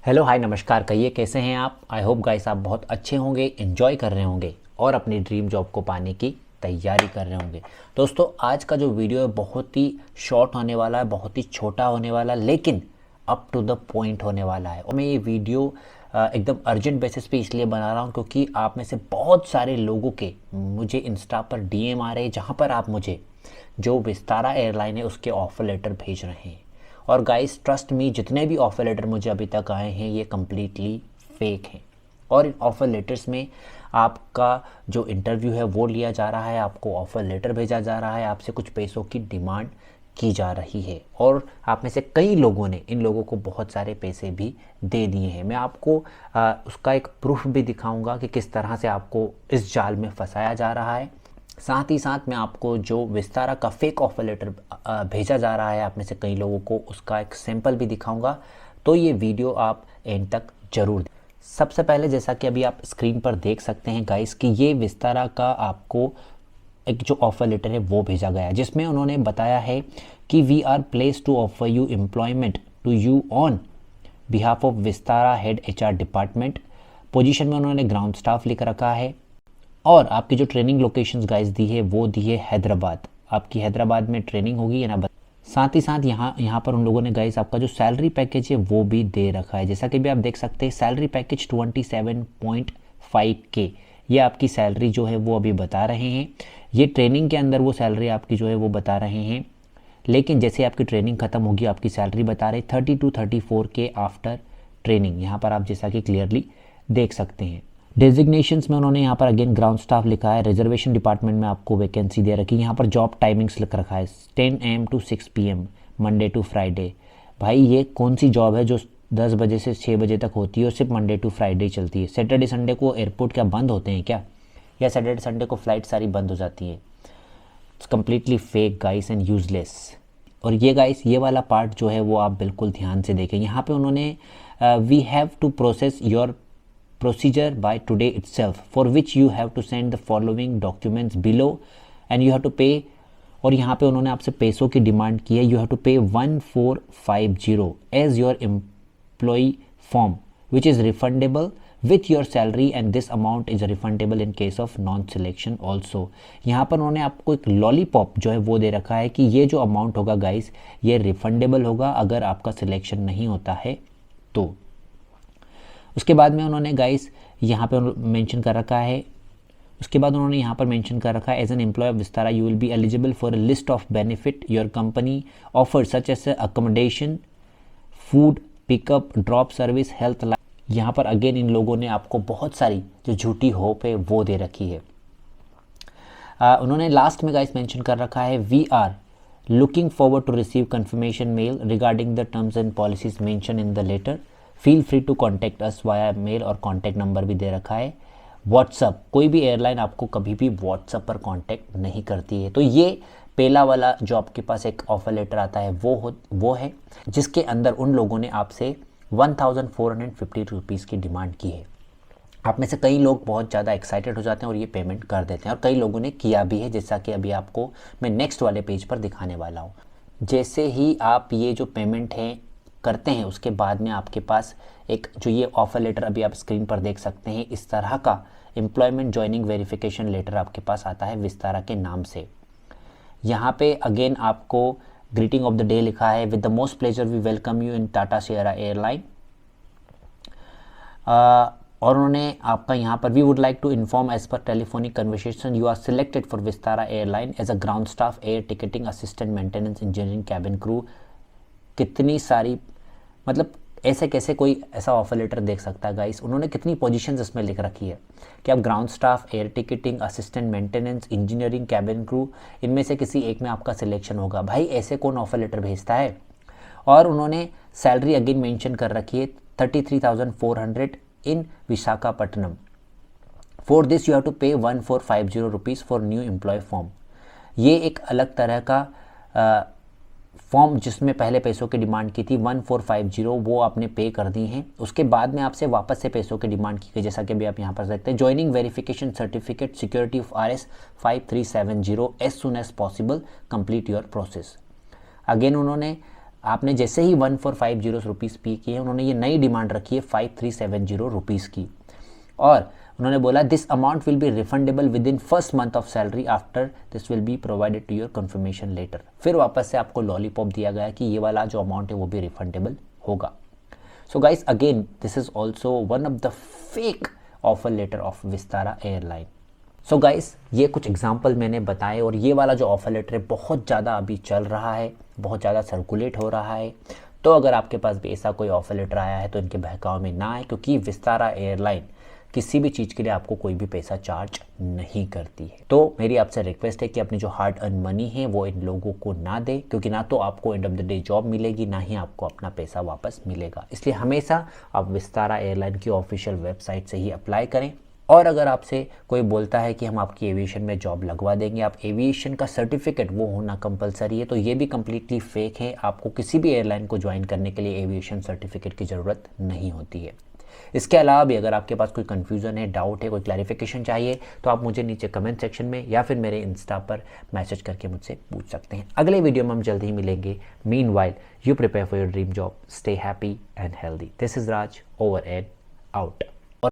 Hello hi नमस्कार, कहिए कैसे हैं आप। आई होप गाइस आप बहुत अच्छे होंगे, एंजॉय कर रहे होंगे और अपनी ड्रीम जॉब को पाने की तैयारी कर रहे होंगे। दोस्तों आज का जो वीडियो है बहुत ही शॉर्ट होने वाला है, बहुत ही छोटा होने वाला है, लेकिन अप टू द पॉइंट होने वाला है। और मैं ये वीडियो एकदम अर्जेंट बेसिस पे इसलिए बना रहा हूँ क्योंकि आप में से बहुत सारे लोगों के मुझे इंस्टा पर डीएम आ रहे हैं जहाँ पर आप मुझे जो विस्तारा एयरलाइन है उसके ऑफर लेटर भेज रहे हैं। और गाइस ट्रस्ट मी, जितने भी ऑफर लेटर मुझे अभी तक आए हैं ये कम्प्लीटली फेक हैं। और इन ऑफर लेटर्स में आपका जो इंटरव्यू है वो लिया जा रहा है, आपको ऑफर लेटर भेजा जा रहा है, आपसे कुछ पैसों की डिमांड की जा रही है। और आप में से कई लोगों ने इन लोगों को बहुत सारे पैसे भी दे दिए हैं। मैं आपको उसका एक प्रूफ भी दिखाऊंगा कि किस तरह से आपको इस जाल में फंसाया जा रहा है। साथ ही साथ मैं आपको जो विस्तारा का फेक ऑफर लेटर भेजा जा रहा है आप में से कई लोगों को, उसका एक सैंपल भी दिखाऊंगा। तो ये वीडियो आप एंड तक जरूर देखें। सबसे पहले जैसा कि अभी आप स्क्रीन पर देख सकते हैं गाइस कि ये विस्तारा का आपको एक जो ऑफर लेटर है वो भेजा गया है, जिसमें उन्होंने बताया है कि we are place to offer you employment to you on behalf of Vistara head HR department. Position में उन्होंने ग्राउंड स्टाफ लिख रखा है। और आपकी जो ट्रेनिंग लोकेशंस गाइस दी है वो दी है हैदराबाद। आपकी हैदराबाद में ट्रेनिंग होगी या ना। साथ ही साथ यहाँ पर उन लोगों ने गाइस आपका जो सैलरी पैकेज है वो भी दे रखा है। जैसा कि भी आप देख सकते हैं सैलरी पैकेज 27.5K ये आपकी सैलरी जो है वो अभी बता रहे हैं। ये ट्रेनिंग के अंदर वो सैलरी आपकी जो है वो बता रहे हैं, लेकिन जैसे आपकी ट्रेनिंग खत्म होगी आपकी सैलरी बता रहे 30 to 34K आफ्टर ट्रेनिंग। यहाँ पर आप जैसा कि क्लियरली देख सकते हैं। डेजिग्नेशंस में उन्होंने यहाँ पर अगेन ग्राउंड स्टाफ लिखा है। रिजर्वेशन डिपार्टमेंट में आपको वैकेंसी दे रखी है। यहाँ पर जॉब टाइमिंग्स लिख रखा है 10 AM to 6 PM Monday to Friday. भाई ये कौन सी जॉब है जो 10 बजे से 6 बजे तक होती है और सिर्फ मंडे टू फ्राइडे चलती है? सैटरडे संडे को एयरपोर्ट क्या बंद होते हैं क्या, या सैटरडे संडे को फ्लाइट सारी बंद हो जाती है? It's completely fake guys and useless. और ये गाइस ये वाला पार्ट जो है वो आप बिल्कुल ध्यान से देखें। यहाँ पे उन्होंने we have to process your procedure by today itself for which you have to send the following documents below and you have to pay। और यहाँ पे उन्होंने आपसे पैसों की डिमांड की है। you have to pay 1450 as your employee form which is refundable with your salary and this amount is refundable in case of non selection also। यहाँ पर उन्होंने आपको एक लॉलीपॉप जो है वो दे रखा है कि ये जो अमाउंट होगा गाइस ये रिफंडेबल होगा अगर आपका सिलेक्शन नहीं होता है तो। उसके बाद में उन्होंने गाइस यहाँ पे मेंशन कर रखा है, उसके बाद उन्होंने यहाँ पर मेंशन कर रखा है as an employ of Vistara you will be eligible for a list of benefit your company offer such as accommodation, food, pickup, drop service, health. यहाँ पर अगेन इन लोगों ने आपको बहुत सारी जो झूठी होप है वो दे रखी है। उन्होंने लास्ट में गाइस मेंशन कर रखा है we are looking forward to receive confirmation mail regarding the terms and policies mention in the letter, feel free to contact us via mail. और कॉन्टैक्ट नंबर भी दे रखा है। व्हाट्सअप, कोई भी एयरलाइन आपको कभी भी व्हाट्सअप पर कॉन्टैक्ट नहीं करती है। तो ये पहला वाला जो आपके पास एक ऑफर लेटर आता है वो है जिसके अंदर उन लोगों ने आपसे 1450 रुपीज़ की डिमांड की है। आप में से कई लोग बहुत ज़्यादा एक्साइटेड हो जाते हैं और ये पेमेंट कर देते हैं, और कई लोगों ने किया भी है, जैसा कि अभी आपको मैं नेक्स्ट वाले पेज पर दिखाने वाला हूँ। जैसे ही आप ये जो पेमेंट है करते हैं उसके बाद में आपके पास एक जो ये ऑफर लेटर अभी आप स्क्रीन पर देख सकते हैं इस तरह का एम्प्लॉयमेंट ज्वाइनिंग वेरिफिकेशन लेटर आपके पास आता है विस्तारा के नाम से। यहाँ पे अगेन आपको ग्रीटिंग ऑफ द डे लिखा है with the most pleasure we welcome you in Tata Sierra airline. और उन्होंने आपका यहाँ पर we would like to inform as per telephonic conversation you are selected for Vistara airline as a ground staff, air ticketing assistant, maintenance engineering, cabin crew. कितनी सारी, मतलब ऐसे कैसे कोई ऐसा ऑफर लेटर देख सकता है गाइस? उन्होंने कितनी पोजीशंस इसमें लिख रखी है कि आप ground staff, air ticketing assistant, maintenance, engineering, cabin crew, इनमें से किसी एक में आपका सिलेक्शन होगा। भाई ऐसे कौन ऑफर लेटर भेजता है? और उन्होंने सैलरी अगेन मेंशन कर रखी है 33,400 in Visakhapatnam. For this you have to pay 1450 rupees for new employ form. ये एक अलग तरह का फॉर्म जिसमें पहले पैसों की डिमांड की थी 1450 वो आपने पे कर दी हैं। उसके बाद में आपसे वापस से पैसों की डिमांड की गई, जैसा कि अभी आप यहाँ पर देखते हैं joining verification certificate security of RS 5370 as soon as possible complete your process. Again उन्होंने आपने जैसे ही 1450 रुपीज़ पे किए, उन्होंने ये नई डिमांड रखी है 5370 रुपीज़ की, और उन्होंने बोला this amount will be refundable with in first month of salary, after this will be provided to your confirmation letter. फिर वापस से आपको लॉलीपॉप दिया गया कि ये वाला जो अमाउंट है वो भी रिफंडेबल होगा। So guys, again this is also one of the fake offer letter of Vistara airline. So guys, ये कुछ एग्जाम्पल मैंने बताए, और ये वाला जो ऑफर लेटर है बहुत ज़्यादा अभी चल रहा है, बहुत ज़्यादा सर्कुलेट हो रहा है। तो अगर आपके पास भी ऐसा कोई ऑफर लेटर आया है तो इनके बहकाव में ना आए, क्योंकि विस्तारा एयरलाइन किसी भी चीज़ के लिए आपको कोई भी पैसा चार्ज नहीं करती है। तो मेरी आपसे रिक्वेस्ट है कि अपनी जो हार्ड अर्न मनी है वो इन लोगों को ना दे, क्योंकि ना तो आपको end of the day job मिलेगी, ना ही आपको अपना पैसा वापस मिलेगा। इसलिए हमेशा आप विस्तारा एयरलाइन की ऑफिशियल वेबसाइट से ही अप्लाई करें। और अगर आपसे कोई बोलता है कि हम आपकी एविएशन में जॉब लगवा देंगे, आप एविएशन का सर्टिफिकेट वो होना कंपलसरी है, तो ये भी कम्प्लीटली फेक है। आपको किसी भी एयरलाइन को ज्वाइन करने के लिए एविएशन सर्टिफिकेट की ज़रूरत नहीं होती है। इसके अलावा भी अगर आपके पास कोई कन्फ्यूज़न है, डाउट है, कोई क्लैरिफिकेशन चाहिए, तो आप मुझे नीचे कमेंट सेक्शन में या फिर मेरे इंस्टा पर मैसेज करके मुझसे पूछ सकते हैं। अगले वीडियो में हम जल्द ही मिलेंगे। Meanwhile you prepare for your dream job, stay happy and healthy. This is Raj, over and out.